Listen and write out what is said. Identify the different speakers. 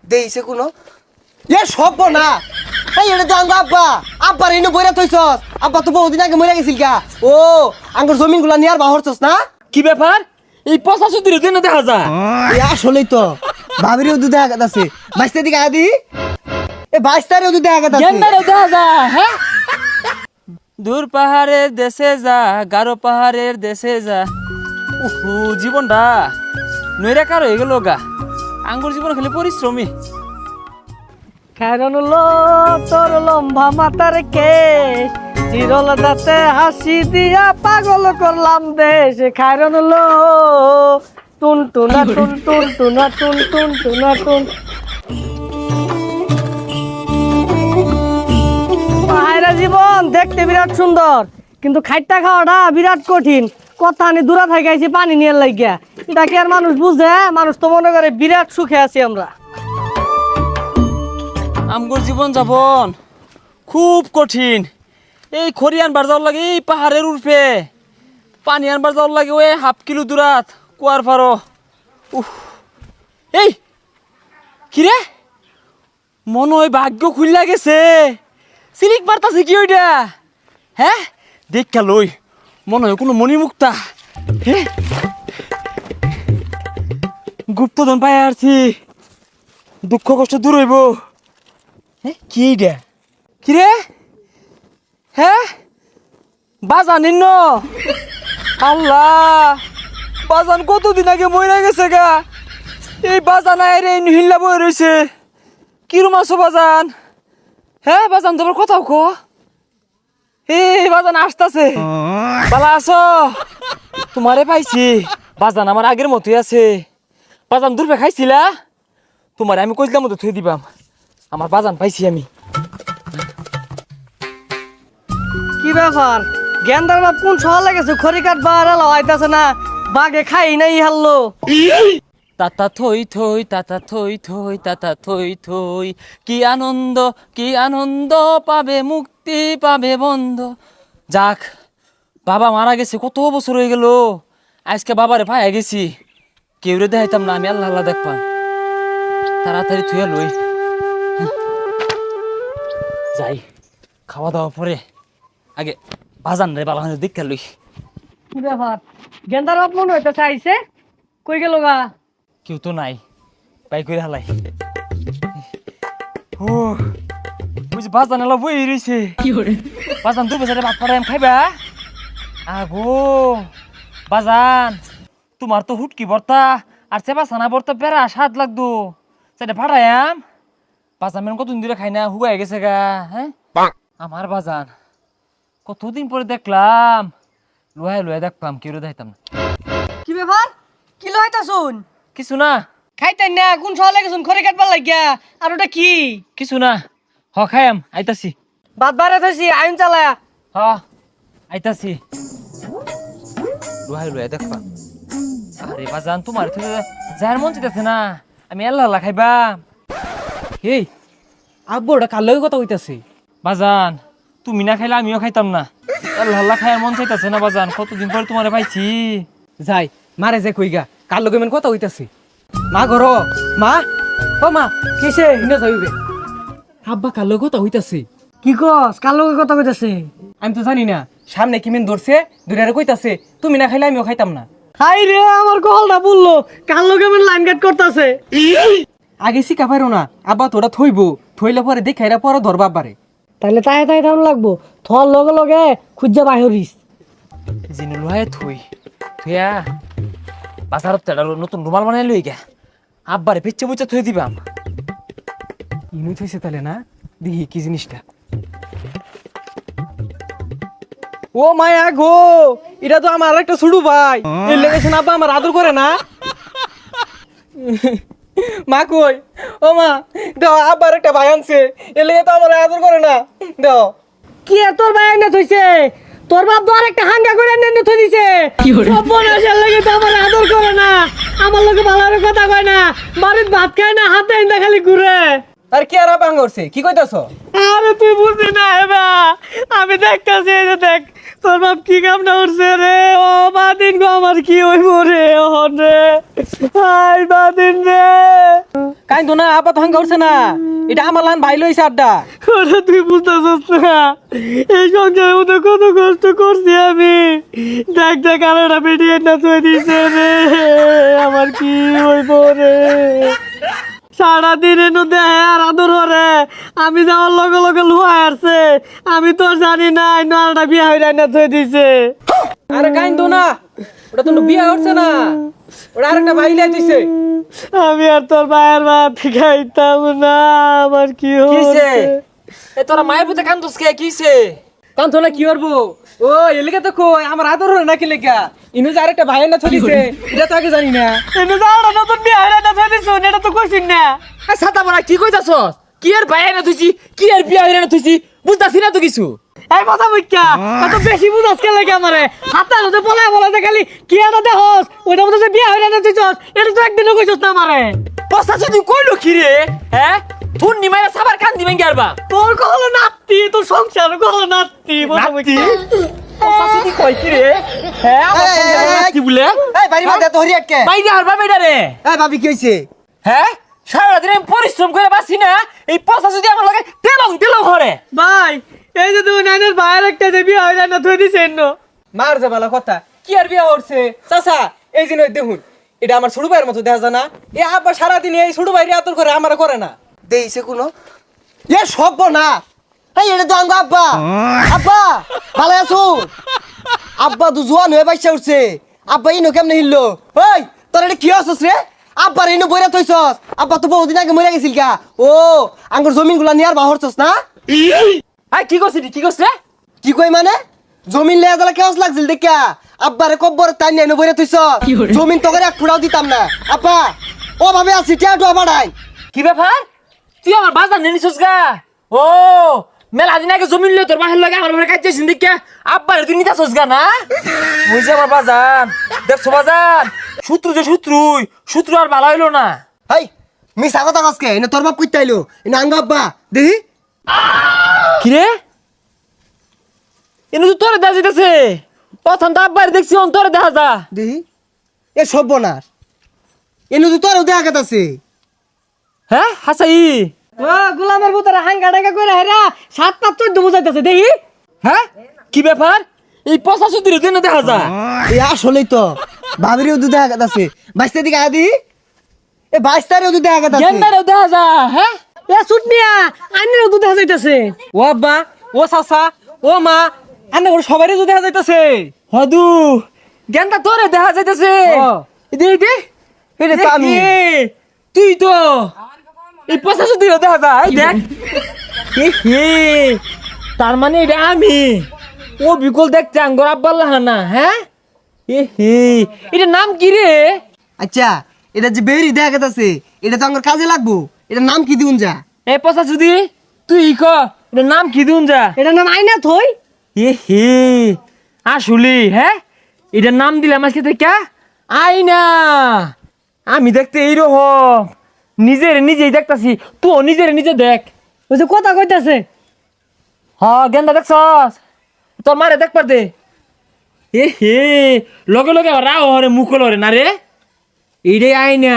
Speaker 1: দেইছে কোনো এ সব না এই এটা তো আঙ্গ আব্বা আব্বার এনে বইরা থইছস আব্বা তো বহুদিন আগে মরে গেছিল গা ও আঙ্গুর জমিনগুলা নিয়ার বাহরছস না
Speaker 2: কি ব্যাপার এই 85 দিনের দিন দেখা যায়
Speaker 1: এ আসলেই তো ভাবিরও দুধ দেখা আছে 22 দিকে আদি এ 22 তারিখও দুধ দেখা আছে
Speaker 2: গেন্দারে দেখা যায় হ্যাঁ দূর পাহাড়ের দেশে যা গারো পাহাড়ের দেশে যা উহু জীবনটা নইরা কার হয়ে গেল গা আঙ্গুর জীবন খালি পরিশ্রমী
Speaker 3: কারণ তোর লম্বা মাতার কেশ চিরল দাঁতে হাসি দিয়া পাগল করলাম দেশ কারণ টুন টুনা টুন টুন টুনা টুন টুন টুনা টুন পাহাড়া জীবন দেখতে বিরাট সুন্দর কিন্তু খাইটা খাওয়াটা বিরাট কঠিন কথা আনি দূরা থাকাইছি পানি নিয়ে লাগিয়া এটা কি আর মানুষ বুঝে মানুষ তো মনে করে বিরাট সুখে আছি আমরা
Speaker 2: আমগুর জীবন যাপন খুব কঠিন এই খড়ি আনবার যাওয়ার লাগে এই পাহাড়ের উর্ফে পানি আনবার যাওয়ার লাগে ওই হাফ কিলো দূরাত কুয়ার পারো উহ এই কিরে মনে হয় ভাগ্য খুললা গেছে সিলিক বার্তাছে কি ওইটা হ্যাঁ দেখা লই মনে হয় কোনো মণিমুক্তা হ্যাঁ গুপ্তধন পাই আসছি দুঃখ কষ্ট দূর হইব কি এইটা কিরে হ্যাঁ বাজান নিন্ন আল্লাহ বাজান কতদিন আগে মরে গেছে গা এই বাজান আইরে হিল্লা বই রয়েছে কিরম আছো বাজান হ্যাঁ বাজান তোমার কথাও কো এই বাজান আসতেছে বালা আছো তোমারে পাইছি বাজান আমার আগের মতোই আছে বাজান দূরবে খাইছিলা তোমারে আমি কইলাম মতো থুই দিবাম আমার বাজান পাইছি আমি
Speaker 3: কি ব্যাপার গেন্দার বাপ কোন শহর লেগেছে খড়ি কাটবা আর আইতাছে না বাগে খাই নাই হারলো
Speaker 2: তাতা থই থই তাতা থই থই তাতা থই থই কি আনন্দ পাবে মুক্তি পাবে বন্ধ যাক বাবা মারা গেছে কত বছর হয়ে গেল আজকে বাবারে পাইয়া গেছি কেউ রে দেখাইতাম না আমি আল্লাহ আল্লাহ দেখতাম তাড়াতাড়ি থুয়া লই যাই খাওয়া দাওয়া পরে আগে বাজান রে বাবা দেখা লই
Speaker 3: কি ব্যাপার গেন্দার বাপ মনে হইতে চাইছে কই গেল গা
Speaker 2: কেউ তো নাই বাই করে হালাই ও বুঝি বাজান এলা বই রইছে বাজান দুই বছরে ভাত পাড়াই খাইবা আগো বাজান তোমার তো হুটকি ভর্তা আর চেপা ছানা ভর্তা বেড়া স্বাদ লাগতো সেটা ফাটায়াম বাজান মেন কতদিন ধরে খাই না হুগাই গেছে গা হ্যাঁ আমার বাজান কতদিন পরে দেখলাম লোহাই লোহাই দেখলাম কেউ দেখাইতাম না
Speaker 3: কি ব্যাপার কি লইতা শুন
Speaker 2: কিছু না
Speaker 3: খাইতেন না কোন শহর লেগেছুন খড়ি কাটবার লাগিয়া আর ওটা কি
Speaker 2: কিছু না হ খাইম আইতাছি
Speaker 3: বাদ বারে থইছি আইন চালায়া
Speaker 2: হ আইতাছি লোহাই লোহাই দেখলাম আরে বাজান তোমার থেকে যার মন চাইতেছে না আমি আল্লাহ আল্লাহ খাইবা এই আব্বু ওটা কার লগে কথা হইতাছে বাজান তুমি না খাইলে আমিও খাইতাম না আল্লাহ আল্লাহ খাইয়ার মন চাইতেছে না বাজান কতদিন পরে তোমারে পাইছি
Speaker 1: যাই মারে যে কইগা কার লগে মেন কথা হইতাছে মা ঘর মা ও মা কিসে হিনে যাইবে আব্বা কার লগে কথা হইতাছে
Speaker 3: কি কস কার লগে কথা কইতাছে
Speaker 1: আমি তো জানি না সামনে কি মেন ধরছে দুইটারে কইতাছে তুমি না খাইলে আমিও খাইতাম না
Speaker 3: হাই রে আমার কলটা বললো কার লগে মেন লাইন কাট করতেছে
Speaker 1: আগে শিখা পারো না আব্বা তোরা থইব থইলে পরে দেখাইরা পরে ধরবা আব্বারে
Speaker 3: তাইলে তাই তাই দাম লাগবো থর লগে লগে খুঁজা বাহিরিস
Speaker 2: জিনে লোহায় থুই থুয়া বাজারত তেড়া নতুন রুমাল বানাই লই গা আব্বারে পেচ্ছে বুচ্ছে থুই দিবাম
Speaker 1: ইনুই থইছে তাহলে না দেখি কি জিনিসটা ও মায়া গো এটা তো আমার একটা ছুড়ু ভাই এর লেগেছেন আব্বা আমার আদর করে না মা কই ও মা দাও আব্বার একটা ভাই আনছে এর লেগে তো আমার আদর করে না দাও
Speaker 3: কি আর তোর ভাই না থইছে তোর বাপ তো আরেকটা হাঙ্গা করে এনে থই দিছে সব বনাসের লাগে তো আমার আদর করে না আমার লগে ভালো কথা কয় না বাড়ির ভাত খায় না হাতে এনে খালি ঘুরে
Speaker 1: আর কি আর ভাঙ করছে কি কইতাছ?
Speaker 3: আরে তুই বুঝলি না এবা আমি দেখতাছি এই যে দেখ তোর বাপ কি কামটা করছে রে ও বাদিন গো আমার কি হইব রে ওহন রে হাই বাদিন রে
Speaker 1: কাইন্দ না আপাত ভাঙ করছে না, এটা আমার লান ভাই লইছে আড্ডা।
Speaker 3: ওরে তুই বুঝতেছস না এই সংসারের মধ্যে কত কষ্ট করছি আমি দেখ দেখ আলোটা বেরিয়ে না তুই দিছে রে আমার কি হইব রে সারাদিন এনে দেয় আর আদর হরে আমি যাওয়ার লগে লগে লুয়া আসছে আমি তো জানি না নালটা বিয়া হয়ে না তুই দিছে
Speaker 1: আরে কাইন্দ না, ওটা তো বিয়া হচ্ছে না, ওটা আরেকটা ভাই লাই দিছে।
Speaker 3: আমি আর তোর মায়ের ভাত খাইতাম না আমার কি
Speaker 2: কিছে
Speaker 3: হচ্ছে
Speaker 2: এ তোরা মায়ের পুতে কান্দস কে কিছে?
Speaker 1: কান্ত না কি করবো? ও এলাকা তো কই আমার আদর হরে নাকি লেখা ইনু যে আরেকটা ভাই না চলিছে এটা তো আগে জানি না।
Speaker 3: এনে যাওয়াটা নতুন বিয়া হয়ে না তুই দিছ এটা তো কইছিস না
Speaker 2: এ ছাতা বড়া কি কইতাছস? কি আর ভাই না তুইছি, কি আর বিয়া হইরা না তুইছি, বুঝতাছি না তো কিছু।
Speaker 3: এই কথা বুঝছা এত বেশি বুঝাস কে লাগে আমারে হাতে হাতে বলা খালি কি এটা দেখস ওইটা মধ্যে বিয়া হয়ে না তুই চস এটা তো একদিনও কইছস না আমারে
Speaker 2: পস্তা যদি কইলো কি রে? হ্যাঁ তুই নিমাইরা সাবার কান দিবেন কি আরবা?
Speaker 3: তোর কহলো নাতি তোর সংসার কহলো নাতি
Speaker 2: নাতি? পস্তা যদি কই কি রে? হ্যাঁ আমার সংসার নাতি বলে?
Speaker 1: এই বাড়ি মধ্যে তো হরি আটকে।
Speaker 2: বাইরে হারবা বেটা রে।
Speaker 1: এই ভাবি কি হইছে?
Speaker 2: হ্যাঁ সারাদিন আমি পরিশ্রম করে বাসি না, এই পস্তা যদি আমার লাগে তেলং হরে।
Speaker 3: ভাই এই যে তুমি নাইনের ভাইয়ের একটা যে বিয়া হয়ে না তুই দিছেন না
Speaker 1: মার যে ভালো কথা কি আর বিয়া হচ্ছে চাচা এই জিনিস দেখুন এটা আমার ছোট ভাইয়ের মতো দেখা যায় না। এ আব্বা সারাদিন এই ছোট ভাইরে আদর করে আমার করে না দেইছে কোনো এ সব না। এই এটা তো আঙ্গ আব্বা আব্বা ভালো আছো? আব্বা তো জোয়ান হয়ে বাইসা উঠছে। আব্বা ইনো কেমনে হিললো? ওই তোর এটা কি হচ্ছস রে? আব্বার ইনো বইরা থইছস? আব্বা তো বহুদিন আগে মরে গেছিল গা। ও আঙ্গুর জমিন গুলা নিয়ার বাহরছস না?
Speaker 2: আই কি করছিস কি করছ রে?
Speaker 1: কি কই মানে জমিন লেয়া গেলে কেমন লাগছিল দেখা? আব্বারে কব্বর তাই নিয়ে বইরা থইছ জমিন তো করে এক ফুটাও দিতাম না। আব্বা ও ভাবে আছি টিয়াটো বাড়াই।
Speaker 2: কি ব্যাপার? তুই আমার বাজার নিয়ে নিছিস গা? ও মেলা দিন আগে জমিন লই তোর বাহির লাগে আমার ঘরে কাজছিস দেখে আব্বার তুই নিতাছস গা না? বুঝছে আমার বাজার দেখছো বাজার শত্রু আর ভালো হইলো না।
Speaker 1: হাই মিছা কথা কসকে এনে তোর বাপ কইতে আইলো এনে আঙ্গ আব্বা দেখি
Speaker 2: কি রে? এনে তো তোরে দেখা যাইতেছে, প্রথম তো আব্বার দেখছি অন্তরে দেখা যা।
Speaker 1: দেখি এ সর্বনাশ এনে তো তোরও দেখা গেতাছে।
Speaker 2: হ্যাঁ হাসাই
Speaker 3: ও গোলামের ভিতরে হাঙ্গা ডাঙ্গা করে হেরা ৭-৫-১৪ বুঝাইতেছে দেখি
Speaker 2: হ্যাঁ কি ব্যাপার? এই পচা সুতির জন্য দেখা যা।
Speaker 1: এ আসলেই তো ভাবিরেও তো দেখা গেতাছে। বাইশটা দিকে আদি এ বাইশটারেও তো দেখা গেতাছে।
Speaker 2: গেন্দারেও দেখা যা। হ্যাঁ
Speaker 3: এ ছুটনিয়া আইনেরও দুধ দেখা যাইতেছে
Speaker 1: ও আব্বা ও চাচা ও মা আন্না করে সবারই তো দেখা যাইতাছে।
Speaker 2: হদু গেন্দা তোরে দেখা যাইতেছে।
Speaker 1: ও।
Speaker 2: দে দে
Speaker 1: এটা তো আমি।
Speaker 2: তুই তো এই পচা সুতির দেখা যা। এই দেখ এ হে তার মানে এটা আমি ও বিকল দেখতে আঙ্গর আব্বাল না। হ্যাঁ এ হে এটা নাম কি রে?
Speaker 1: আচ্ছা এটা যে বেরি দেখা গেতাছে এটা তো আমার কাজে লাগবো। এটার নাম কি দিউন যা?
Speaker 2: এ পচা সুতি তুই ক এটা নাম কি দিউন যা?
Speaker 3: এটার নাম আইনা থই
Speaker 2: এ হে আসলে হ্যাঁ এটার নাম দিলাম আজকে থেকে আইনা। আমি দেখতে এইরকম নিজেই দেখতাছি, তুই নিজে দেখ।
Speaker 3: ওই যে কথা কইতাছে
Speaker 2: হ্যাঁ গেন্দা দেখছস তোর মারে দেখবার দে। এ হে লগে লগে রাও হরে মুখল হরে না রে এইটাই আইনা।